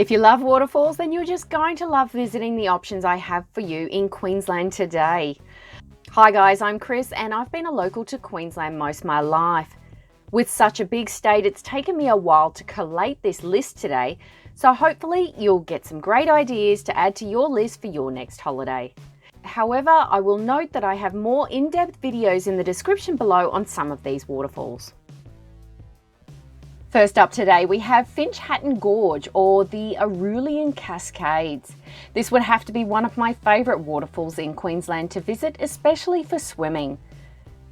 If you love waterfalls, then you're just going to love visiting the options I have for you in Queensland today. Hi guys, I'm Chris and I've been a local to Queensland most of my life. With such a big state, it's taken me a while to collate this list today, so hopefully you'll get some great ideas to add to your list for your next holiday. However, I will note that I have more in-depth videos in the description below on some of these waterfalls. First up today, we have Finch Hatton Gorge, or the Arulian Cascades. This would have to be one of my favourite waterfalls in Queensland to visit, especially for swimming.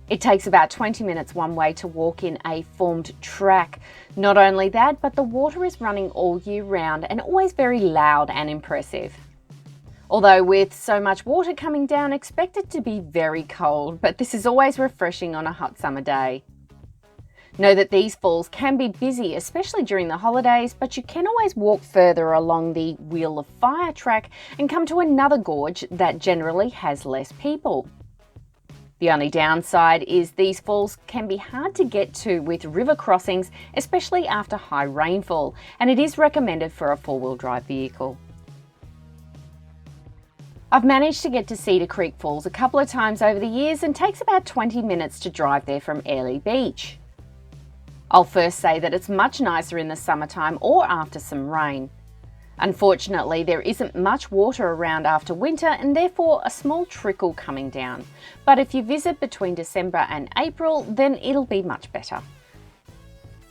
It takes about 20 minutes one way to walk in a formed track. Not only that, but the water is running all year round and always very loud and impressive. Although with so much water coming down, expect it to be very cold, but this is always refreshing on a hot summer day. Know that these falls can be busy, especially during the holidays, but you can always walk further along the Wheel of Fire track and come to another gorge that generally has less people. The only downside is these falls can be hard to get to with river crossings, especially after high rainfall, and it is recommended for a four-wheel drive vehicle. I've managed to get to Cedar Creek Falls a couple of times over the years and takes about 20 minutes to drive there from Airlie Beach. I'll first say that it's much nicer in the summertime or after some rain. Unfortunately, there isn't much water around after winter and therefore a small trickle coming down. But if you visit between December and April, then it'll be much better.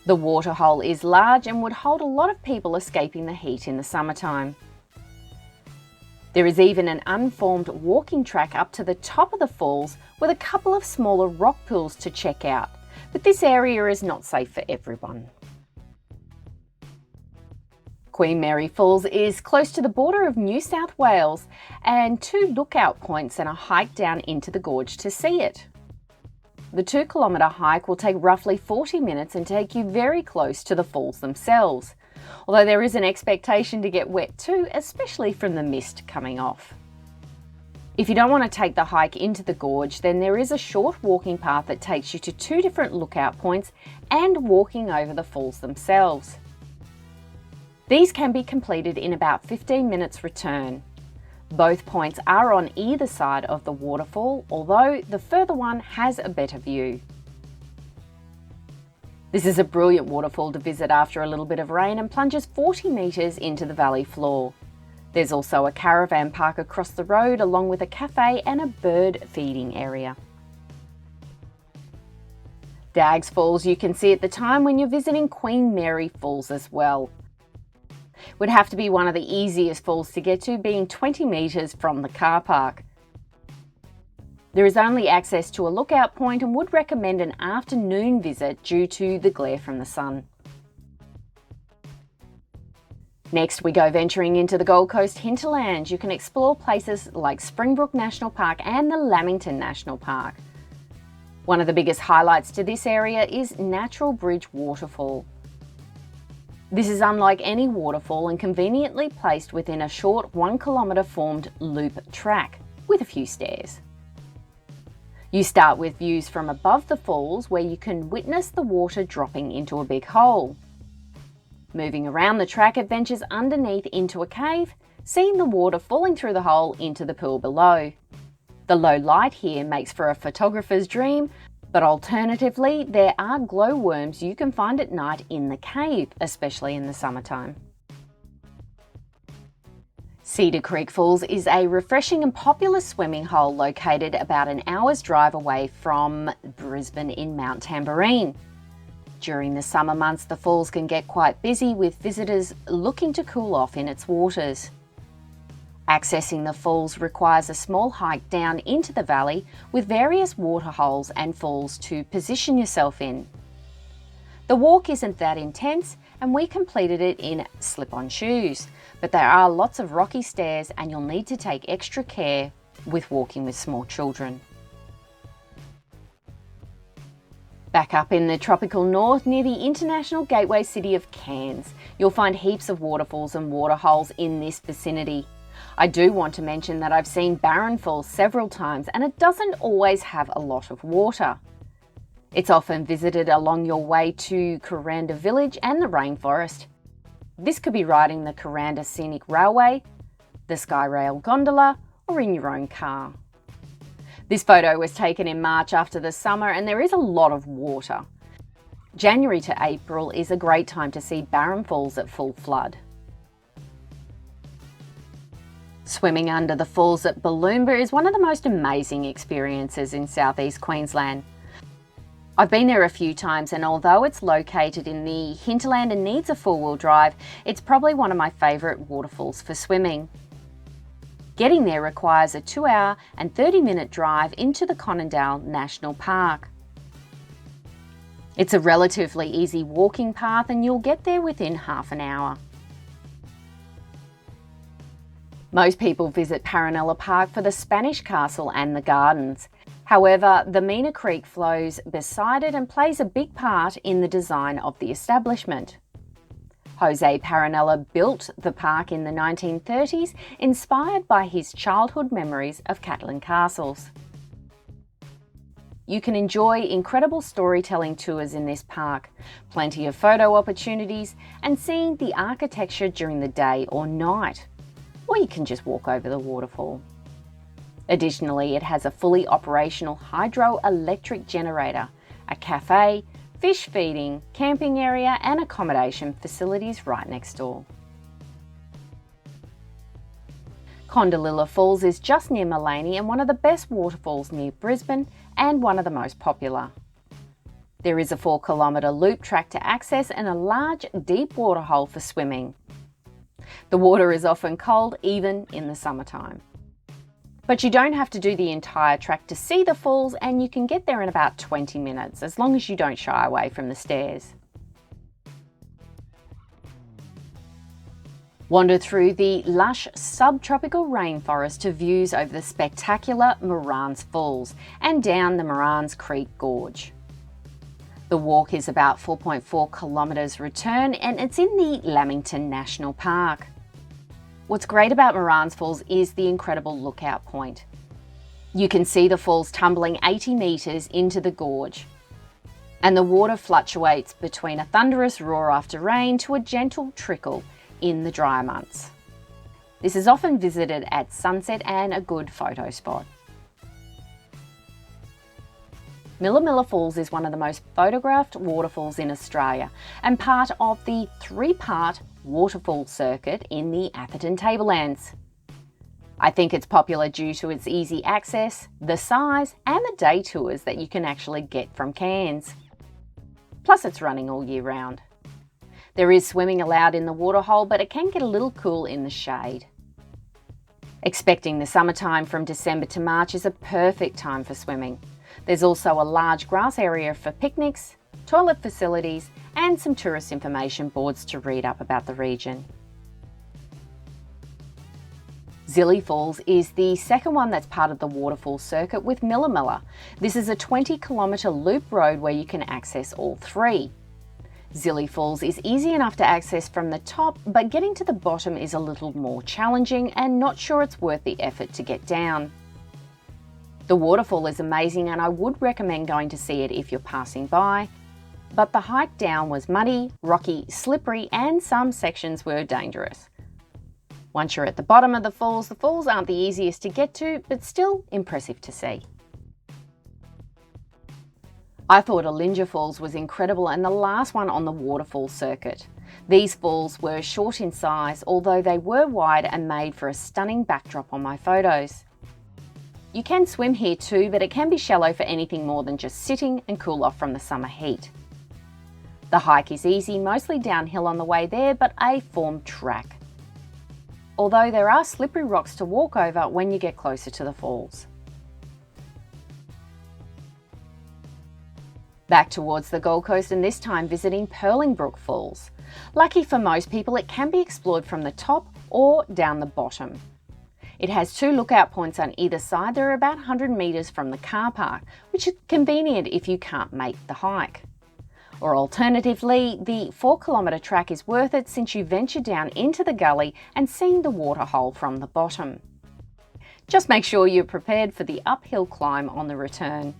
The waterhole is large and would hold a lot of people escaping the heat in the summertime. There is even an unformed walking track up to the top of the falls with a couple of smaller rock pools to check out. But this area is not safe for everyone. Queen Mary Falls is close to the border of New South Wales and 2 lookout points and a hike down into the gorge to see it. The 2-kilometre hike will take roughly 40 minutes and take you very close to the falls themselves, although there is an expectation to get wet too, especially from the mist coming off. If you don't want to take the hike into the gorge, then there is a short walking path that takes you to 2 different lookout points and walking over the falls themselves. These can be completed in about 15 minutes return. Both points are on either side of the waterfall, although the further one has a better view. This is a brilliant waterfall to visit after a little bit of rain and plunges 40 metres into the valley floor. There's also a caravan park across the road along with a cafe and a bird feeding area. Daggs Falls you can see at the time when you're visiting Queen Mary Falls as well. Would have to be one of the easiest falls to get to, being 20 metres from the car park. There is only access to a lookout point and would recommend an afternoon visit due to the glare from the sun. Next, we go venturing into the Gold Coast hinterland. You can explore places like Springbrook National Park and the Lamington National Park. One of the biggest highlights to this area is Natural Bridge Waterfall. This is unlike any waterfall and conveniently placed within a short 1-kilometre formed loop track with a few stairs. You start with views from above the falls where you can witness the water dropping into a big hole. Moving around the track, it ventures underneath into a cave, seeing the water falling through the hole into the pool below. The low light here makes for a photographer's dream, but alternatively, there are glowworms you can find at night in the cave, especially in the summertime. Cedar Creek Falls is a refreshing and popular swimming hole located about an hour's drive away from Brisbane in Mount Tamborine. During the summer months, the falls can get quite busy with visitors looking to cool off in its waters. Accessing the falls requires a small hike down into the valley with various water holes and falls to position yourself in. The walk isn't that intense and we completed it in slip-on shoes, but there are lots of rocky stairs and you'll need to take extra care with walking with small children. Back up in the tropical north near the international gateway city of Cairns, you'll find heaps of waterfalls and waterholes in this vicinity. I do want to mention that I've seen Barron Falls several times and it doesn't always have a lot of water. It's often visited along your way to Kuranda Village and the rainforest. This could be riding the Kuranda Scenic Railway, the Skyrail gondola, or in your own car. This photo was taken in March after the summer and there is a lot of water. January to April is a great time to see Barron Falls at full flood. Swimming under the falls at Balloomba is one of the most amazing experiences in southeast Queensland. I've been there a few times and although it's located in the hinterland and needs a four-wheel drive, it's probably one of my favourite waterfalls for swimming. Getting there requires a 2-hour and 30-minute drive into the Conondale National Park. It's a relatively easy walking path and you'll get there within half an hour. Most people visit Paranella Park for the Spanish Castle and the gardens. However, the Meena Creek flows beside it and plays a big part in the design of the establishment. Jose Paranella built the park in the 1930s, inspired by his childhood memories of Catalan castles. You can enjoy incredible storytelling tours in this park, plenty of photo opportunities, and seeing the architecture during the day or night. Or you can just walk over the waterfall. Additionally, it has a fully operational hydroelectric generator, a cafe, fish feeding, camping area and accommodation facilities right next door. Condalilla Falls is just near Maleny and one of the best waterfalls near Brisbane and one of the most popular. There is a 4-kilometre loop track to access and a large deep water hole for swimming. The water is often cold even in the summertime. But you don't have to do the entire track to see the falls and you can get there in about 20 minutes as long as you don't shy away from the stairs. Wander through the lush subtropical rainforest to views over the spectacular Morans Falls and down the Morans Creek Gorge. The walk is about 4.4 kilometres return and it's in the Lamington National Park. What's great about Morans Falls is the incredible lookout point. You can see the falls tumbling 80 metres into the gorge, and the water fluctuates between a thunderous roar after rain to a gentle trickle in the drier months. This is often visited at sunset and a good photo spot. Milla Falls is one of the most photographed waterfalls in Australia and part of the 3-part waterfall circuit in the Atherton Tablelands. I think it's popular due to its easy access, the size and the day tours that you can actually get from Cairns. Plus it's running all year round. There is swimming allowed in the waterhole but it can get a little cool in the shade. Expecting the summertime from December to March is a perfect time for swimming. There's also a large grass area for picnics, toilet facilities and some tourist information boards to read up about the region. Zilly Falls is the second one that's part of the waterfall circuit with Milla. This is a 20-kilometre loop road where you can access all three. Zilly Falls is easy enough to access from the top, but getting to the bottom is a little more challenging and not sure it's worth the effort to get down. The waterfall is amazing and I would recommend going to see it if you're passing by, but the hike down was muddy, rocky, slippery and some sections were dangerous. Once you're at the bottom of the falls aren't the easiest to get to, but still impressive to see. I thought Olympus Falls was incredible and the last one on the waterfall circuit. These falls were short in size, although they were wide and made for a stunning backdrop on my photos. You can swim here too, but it can be shallow for anything more than just sitting and cool off from the summer heat. The hike is easy, mostly downhill on the way there, but a formed track. Although there are slippery rocks to walk over when you get closer to the falls. Back towards the Gold Coast and this time visiting Purlingbrook Falls. Lucky for most people, it can be explored from the top or down the bottom. It has 2 lookout points on either side. They're about 100 metres from the car park, which is convenient if you can't make the hike. Or alternatively, the 4-kilometre track is worth it since you venture down into the gully and seeing the waterhole from the bottom. Just make sure you're prepared for the uphill climb on the return.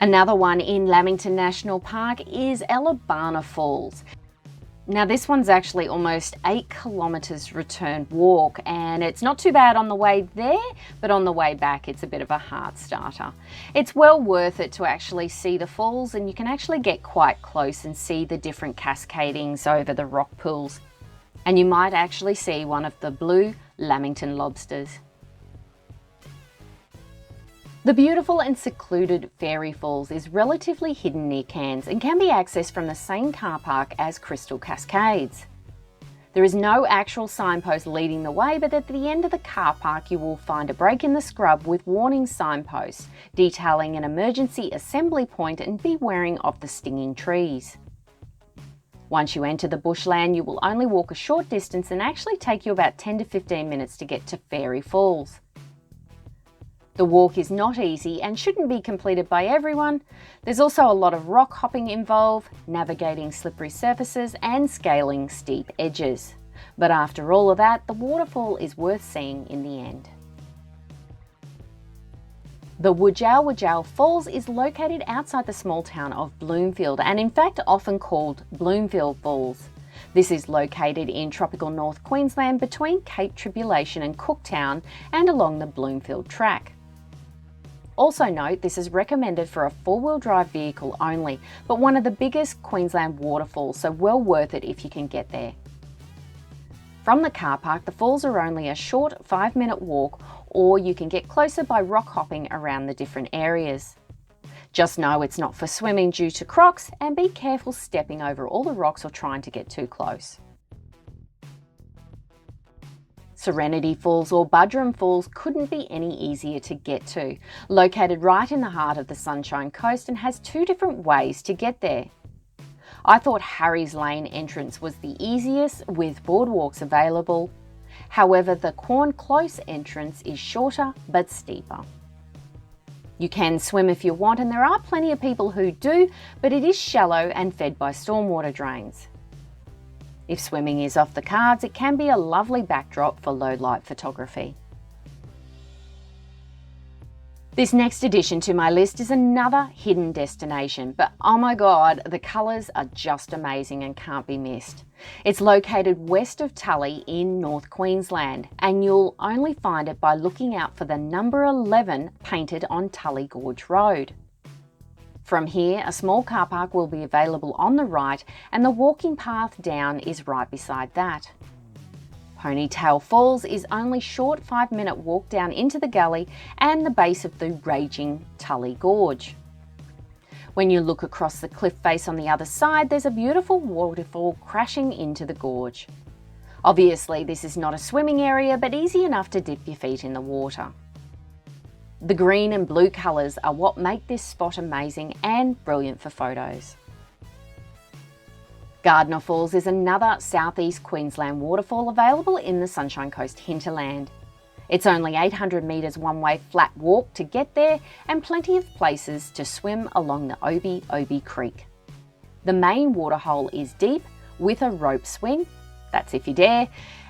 Another one in Lamington National Park is Ellabana Falls. Now this one's actually almost 8 kilometres return walk, and it's not too bad on the way there, but on the way back it's a bit of a heart starter. It's well worth it to actually see the falls, and you can actually get quite close and see the different cascadings over the rock pools. And you might actually see one of the blue Lamington lobsters. The beautiful and secluded Fairy Falls is relatively hidden near Cairns and can be accessed from the same car park as Crystal Cascades. There is no actual signpost leading the way, but at the end of the car park you will find a break in the scrub with warning signposts detailing an emergency assembly point and bewaring of the stinging trees. Once you enter the bushland, you will only walk a short distance and actually take you about 10 to 15 minutes to get to Fairy Falls. The walk is not easy and shouldn't be completed by everyone. There's also a lot of rock hopping involved, navigating slippery surfaces and scaling steep edges. But after all of that, the waterfall is worth seeing in the end. The Wujal Falls is located outside the small town of Bloomfield and in fact often called Bloomfield Falls. This is located in tropical North Queensland between Cape Tribulation and Cooktown and along the Bloomfield track. Also note, this is recommended for a four-wheel drive vehicle only, but one of the biggest Queensland waterfalls, so well worth it if you can get there. From the car park, the falls are only a short 5-minute walk, or you can get closer by rock hopping around the different areas. Just know it's not for swimming due to crocs, and be careful stepping over all the rocks or trying to get too close. Serenity Falls or Budrum Falls couldn't be any easier to get to. Located right in the heart of the Sunshine Coast and has 2 different ways to get there. I thought Harry's Lane entrance was the easiest with boardwalks available. However, the Quorn Close entrance is shorter but steeper. You can swim if you want, and there are plenty of people who do, but it is shallow and fed by stormwater drains. If swimming is off the cards, it can be a lovely backdrop for low light photography. This next addition to my list is another hidden destination, but oh my god, the colours are just amazing and can't be missed. It's located west of Tully in North Queensland, and you'll only find it by looking out for the number 11 painted on Tully Gorge Road. From here, a small car park will be available on the right, and the walking path down is right beside that. Ponytail Falls is only short 5-minute walk down into the gully and the base of the raging Tully Gorge. When you look across the cliff face on the other side, there's a beautiful waterfall crashing into the gorge. Obviously, this is not a swimming area, but easy enough to dip your feet in the water. The green and blue colours are what make this spot amazing and brilliant for photos. Gardner Falls is another southeast Queensland waterfall available in the Sunshine Coast hinterland. It's only 800 metres one-way flat walk to get there and plenty of places to swim along the Obi Creek. The main waterhole is deep with a rope swing, that's if you dare,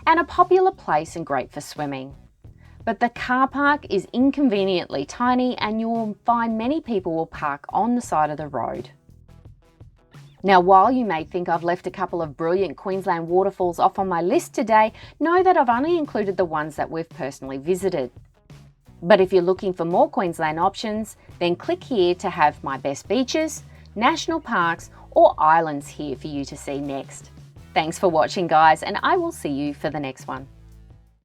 and a popular place and great for swimming. But the car park is inconveniently tiny and you'll find many people will park on the side of the road. Now, while you may think I've left a couple of brilliant Queensland waterfalls off on my list today, know that I've only included the ones that we've personally visited. But if you're looking for more Queensland options, then click here to have my best beaches, national parks or islands here for you to see next. Thanks for watching guys, and I will see you for the next one.